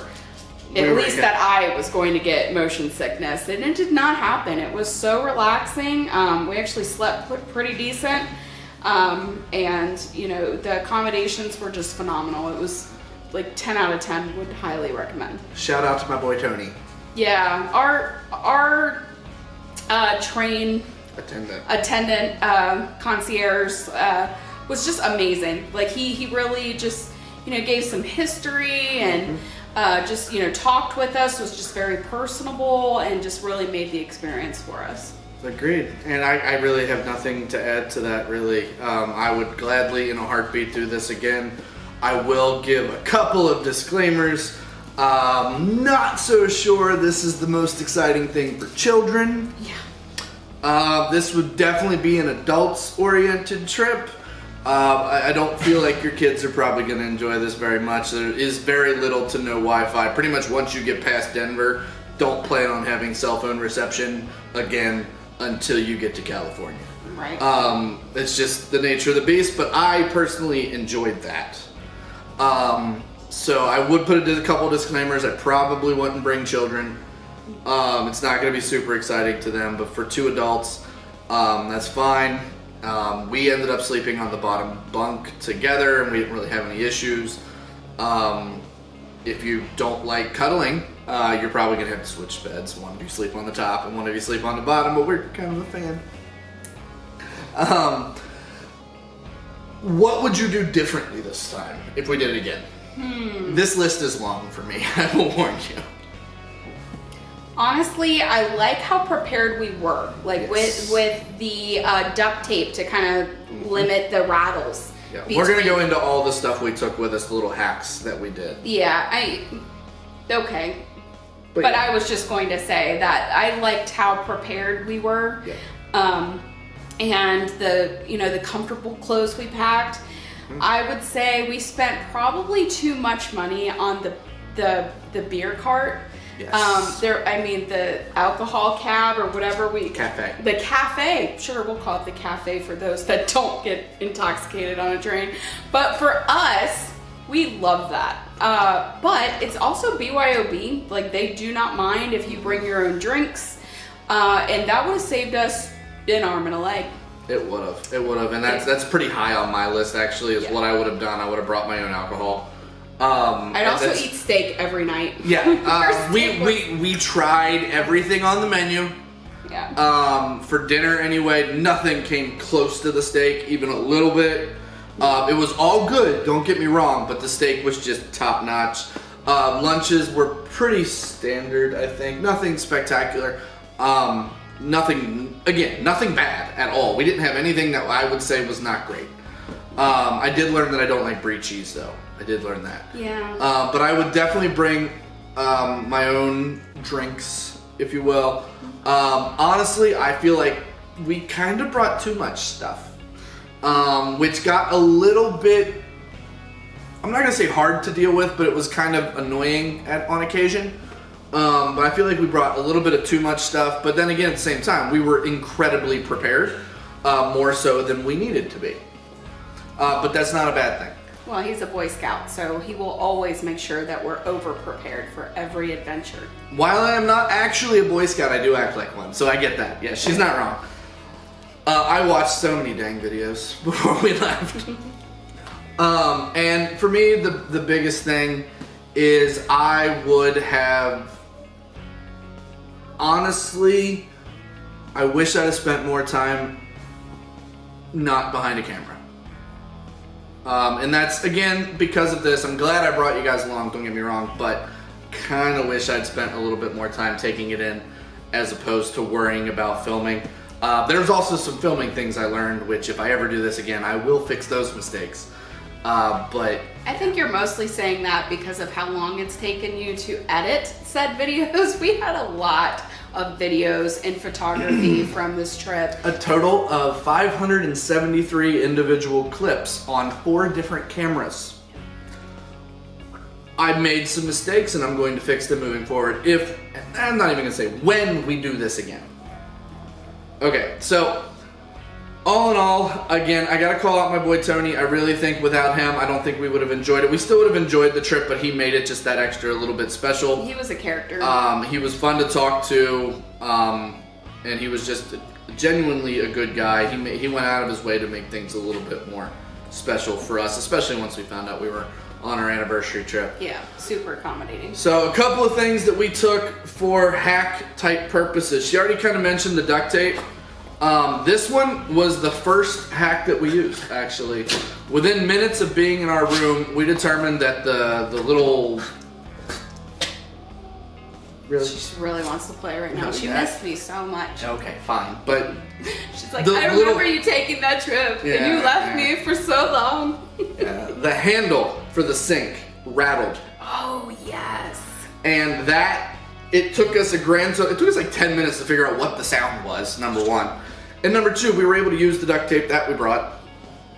B: at least that I was going to get motion sickness, and it did not happen. It was so relaxing. We actually slept pretty decent. And you know, the accommodations were just phenomenal. It was like 10 out of 10, would highly recommend.
A: Shout out to my boy Tony.
B: Yeah, our train attendant concierge was just amazing. Like he really just, you know, gave some history and just, you know, talked with us, was just very personable and just really made the experience for us.
A: Agreed. And I really have nothing to add to that, really. I would gladly, in a heartbeat, do this again. I will give a couple of disclaimers. Not so sure this is the most exciting thing for children.
B: Yeah.
A: This would definitely be an adults-oriented trip. I don't feel like your kids are probably going to enjoy this very much. There is very little to no Wi-Fi. Pretty much once you get past Denver, don't plan on having cell phone reception again until you get to California.
B: Right.
A: It's just the nature of the beast, but I personally enjoyed that. So I would put a couple disclaimers. I probably wouldn't bring children. It's not going to be super exciting to them, but for two adults, that's fine. We ended up sleeping on the bottom bunk together, and we didn't really have any issues. If you don't like cuddling, you're probably going to have to switch beds. One of you sleep on the top and one of you sleep on the bottom, but we're kind of a fan. What would you do differently this time if we did it again? This list is long for me, I will warn you.
B: Honestly, I like how prepared we were, like with the duct tape to kind of limit the rattles.
A: Yeah. We're gonna go into all the stuff we took with us, the little hacks that we did.
B: Yeah, okay. But
A: yeah.
B: I was just going to say that I liked how prepared we were.
A: Yeah.
B: And the comfortable clothes we packed. I would say we spent probably too much money on the beer cart.
A: Yes.
B: The alcohol cab or whatever
A: Cafe.
B: The cafe. Sure, we'll call it the cafe for those that don't get intoxicated on a train. But for us, we love that. But it's also BYOB. Like, they do not mind if you bring your own drinks. And that would have saved us an arm and a leg.
A: It would have. And that's pretty high on my list, actually, is what I would have done. I would have brought my own alcohol.
B: I'd also eat steak every night.
A: Yeah, we tried everything on the menu.
B: Yeah.
A: For dinner anyway, nothing came close to the steak, even a little bit. It was all good, don't get me wrong, but the steak was just top notch. Lunches were pretty standard, I think. Nothing spectacular. Nothing bad at all. We didn't have anything that I would say was not great. I did learn that I don't like brie cheese, though. I did learn that.
B: Yeah.
A: But I would definitely bring my own drinks, if you will. Honestly, I feel like we kind of brought too much stuff, which got a little bit, I'm not going to say hard to deal with, but it was kind of annoying on occasion. But I feel like we brought a little bit of too much stuff. But then again, at the same time, we were incredibly prepared, more so than we needed to be. But that's not a bad thing.
B: Well, he's a Boy Scout, so he will always make sure that we're over-prepared for every adventure.
A: While I am not actually a Boy Scout, I do act like one, so I get that. Yeah, she's not wrong. I watched so many dang videos before we left. And for me, the biggest thing is I would have... Honestly, I wish I'd have spent more time not behind a camera. And that's, again, because of this. I'm glad I brought you guys along, don't get me wrong, but kind of wish I'd spent a little bit more time taking it in as opposed to worrying about filming. There's also some filming things I learned, which if I ever do this again, I will fix those mistakes. But
B: I think you're mostly saying that because of how long it's taken you to edit said videos. We had a lot of videos and photography from this trip.
A: A total of 573 individual clips on 4 different cameras. I made some mistakes and I'm going to fix them moving forward I'm not even going to say when we do this again. Okay, so all in all, again, I gotta call out my boy Tony. I really think without him, I don't think we would have enjoyed it. We still would have enjoyed the trip, but he made it just that extra little bit special.
B: He was a character.
A: He was fun to talk to, and he was just genuinely a good guy. He went out of his way to make things a little bit more special for us, especially once we found out we were on our anniversary trip.
B: Yeah, super accommodating.
A: So a couple of things that we took for hack type purposes. She already kind of mentioned the duct tape. This one was the first hack that we used, actually. Within minutes of being in our room, we determined that the little... Really?
B: She really wants to play right now. She missed me so much.
A: Okay, fine. But
B: she's like, I remember you taking that trip, and you left me for so long.
A: The handle for the sink rattled.
B: Oh, yes.
A: And that, it took us like 10 minutes to figure out what the sound was, number one. And number two, we were able to use the duct tape that we brought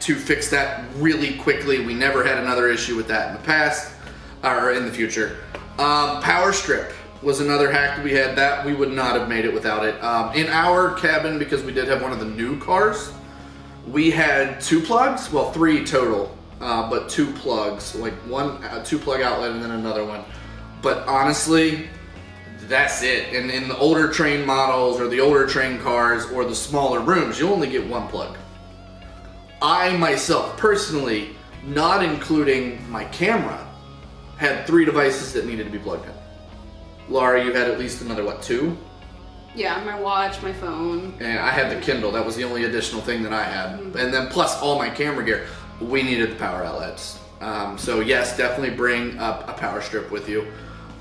A: to fix that really quickly. We never had another issue with that in the past, or in the future. Power strip was another hack that we had. That we would not have made it without it. In our cabin, because we did have one of the new cars, we had 2 plugs, well 3 total, but 2 plugs, like one 2-plug outlet and then another one. But honestly, that's it. And in the older train models or the older train cars or the smaller rooms, you only get 1 plug. I myself, personally, not including my camera, had 3 devices that needed to be plugged in. Laura, you had at least another, what, 2?
B: Yeah, my watch, my phone.
A: And I had the Kindle. That was the only additional thing that I had. And then plus all my camera gear. We needed the power outlets. So yes, definitely bring up a power strip with you.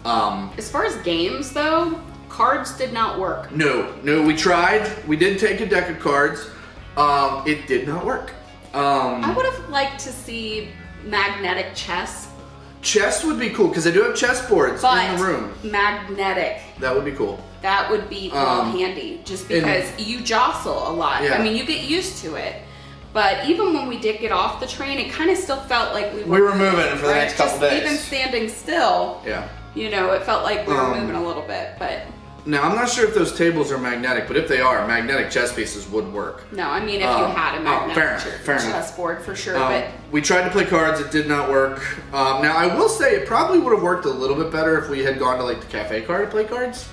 B: As far as games though,
E: Cards did not work.
A: No, we tried. We did take a deck of cards. It did not work.
E: I would have liked to see magnetic chess.
A: Chess would be cool because they do have chess boards in the room.
E: Magnetic.
A: That would be cool.
E: That would be real handy, just because you jostle a lot.
A: Yeah.
E: I mean, you get used to it. But even when we did get off the train, it kind of still felt like we
A: were moving for the next couple days.
E: Even standing still,
A: yeah,
E: you know, it felt like we were moving a little bit. But
A: now I'm not sure if those tables are magnetic, but if they are, magnetic chess pieces would work.
E: no, I mean, if you had a magnetic
A: fair enough.
E: chessboard for sure. But
A: We tried to play cards, it did not work. Now I will say it probably would have worked a little bit better if we had gone to like the cafe car to play cards.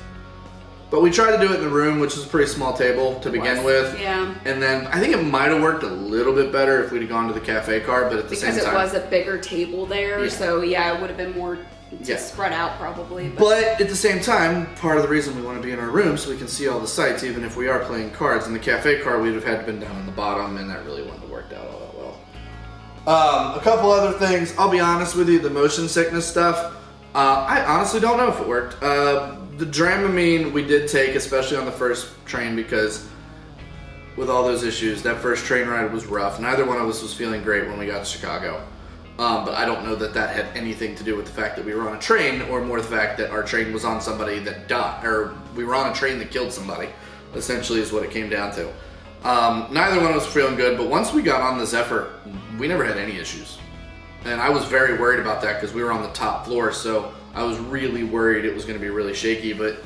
A: But we tried to do it in the room, which is a pretty small table to begin with.
E: Yeah.
A: And then I think it might have worked a little bit better if we'd have gone to the cafe car, but at the same time.
E: Because it was a bigger table there,
A: Yeah.
E: so yeah, it would have been more
A: Yeah.
E: spread out probably.
A: But at the same time, part of the reason we want to be in our room so we can see all the sights, even if we are playing cards. In the cafe car, we'd have had to been down on the bottom, and that really wouldn't have worked out all that well. A couple other things. I'll be honest with you, the motion sickness stuff, I honestly don't know if it worked. The Dramamine we did take, especially on the first train, because with all those issues, that first train ride was rough. Neither one of us was feeling great when we got to Chicago. But I don't know that that had anything to do with the fact that we were on a train, or more the fact that our train was on somebody that died, or we were on a train that killed somebody, essentially is what it came down to. Neither one of us was feeling good, but once we got on the ZEPHYR, we never had any issues. And I was very worried about that because we were on the top floor, so I was really worried it was going to be really shaky, but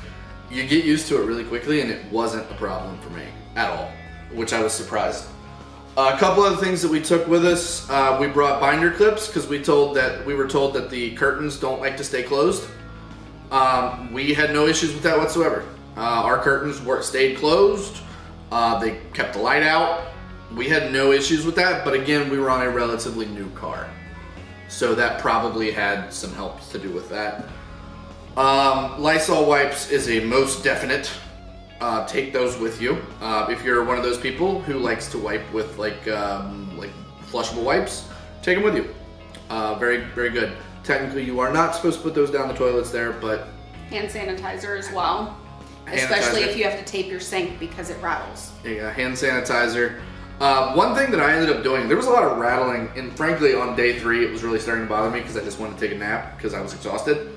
A: you get used to it really quickly, and it wasn't a problem for me at all, which I was surprised. A couple other things that we took with us, we brought binder clips because we were told that the curtains don't like to stay closed. We had no issues with that whatsoever. Our curtains stayed closed. They kept the light out. We had no issues with that, but again, we were on a relatively new car. So that probably had some help to do with that. Lysol wipes is a most definite. Take those with you. If you're one of those people who likes to wipe with like flushable wipes, take them with you. Very, very good. Technically, you are not supposed to put those down the toilets there, but
E: hand sanitizer as well. Especially if you have to tape your sink because it rattles.
A: Yeah, hand sanitizer. One thing that I ended up doing, there was a lot of rattling, and frankly on day 3 it was really starting to bother me because I just wanted to take a nap because I was exhausted.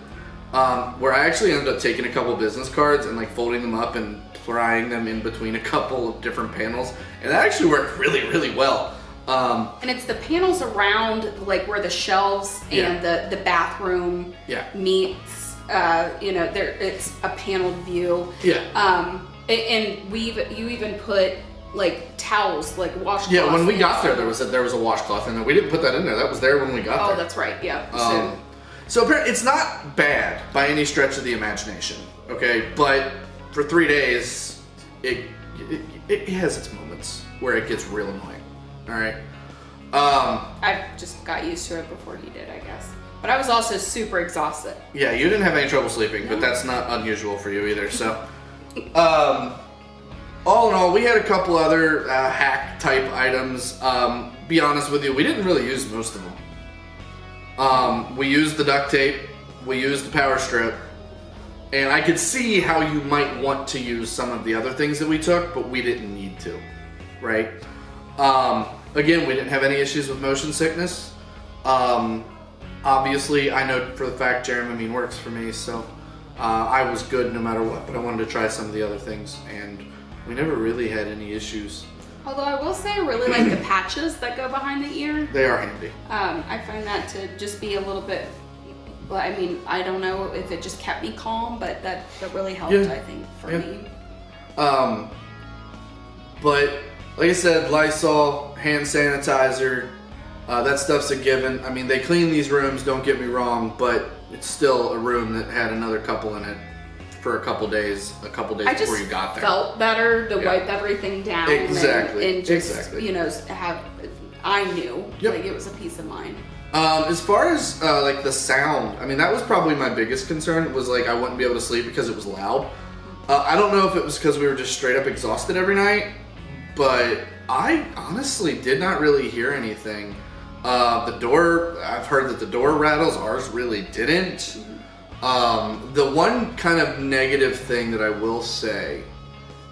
A: Where I actually ended up taking a couple business cards and like folding them up and prying them in between a couple of different panels, and that actually worked really, really well.
E: And it's the panels around like where the shelves and the bathroom meets. It's a paneled view.
A: Yeah.
E: And you even put like towels, like washcloths.
A: Yeah, when we got there, there was a washcloth in there. We didn't put that in there. That was there when we got there.
E: Oh, that's right. Yeah.
A: So apparently it's not bad by any stretch of the imagination. Okay, but for 3 days, it has its moments where it gets real annoying. All right.
E: I just got used to it before he did, I guess. But I was also super exhausted.
A: Yeah, you didn't have any trouble sleeping, but that's not unusual for you either. So, all in all, we had a couple other hack type items. Be honest with you, we didn't really use most of them. We used the duct tape, we used the power strip, and I could see how you might want to use some of the other things that we took, but we didn't need to, right? Again, we didn't have any issues with motion sickness. Obviously, I know for the fact Dramamine works for me, so I was good no matter what, but I wanted to try some of the other things, and we never really had any issues.
E: Although I will say I really like the patches that go behind the ear.
A: They are handy.
E: I find that to just be a little bit, well, I mean, I don't know if it just kept me calm, but that really helped, I think, for me.
A: But like I said, Lysol, hand sanitizer, that stuff's a given. I mean, they clean these rooms, don't get me wrong, but it's still a room that had another couple in it for a couple days before you got there.
E: I just felt better to wipe everything down.
A: Exactly.
E: And just, I knew, like, it was a peace of mind.
A: As far as like the sound, I mean, that was probably my biggest concern, was like I wouldn't be able to sleep because it was loud. I don't know if it was because we were just straight up exhausted every night, but I honestly did not really hear anything. The door, I've heard that the door rattles, ours really didn't. The one kind of negative thing that I will say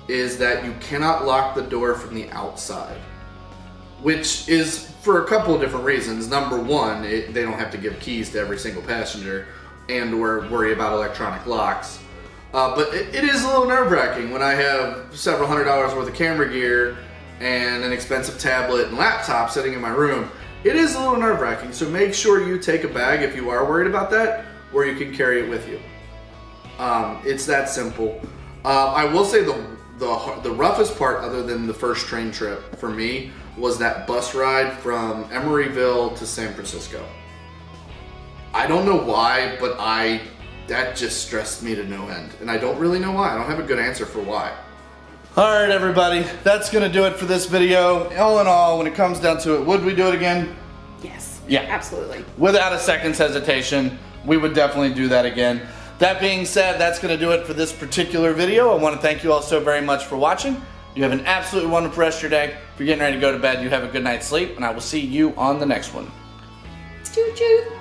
A: is that you cannot lock the door from the outside, which is for a couple of different reasons. Number one, they don't have to give keys to every single passenger and or worry about electronic locks. But it is a little nerve-wracking when I have several $100s worth of camera gear and an expensive tablet and laptop sitting in my room. It is a little nerve-wracking, so make sure you take a bag if you are worried about that, where you can carry it with you. It's that simple. I will say the roughest part, other than the first train trip for me, was that bus ride from Emeryville to San Francisco. I don't know why, but that just stressed me to no end, and I don't really know why. I don't have a good answer for why.
G: All right, everybody, that's gonna do it for this video. All in all, when it comes down to it, would we do it again?
E: Yes.
G: Yeah.
E: Absolutely.
G: Without a second's hesitation, we would definitely do that again. That being said, that's gonna do it for this particular video. I wanna thank you all so very much for watching. You have an absolutely wonderful rest of your day. If you're getting ready to go to bed, you have a good night's sleep, and I will see you on the next one.
E: Choo choo.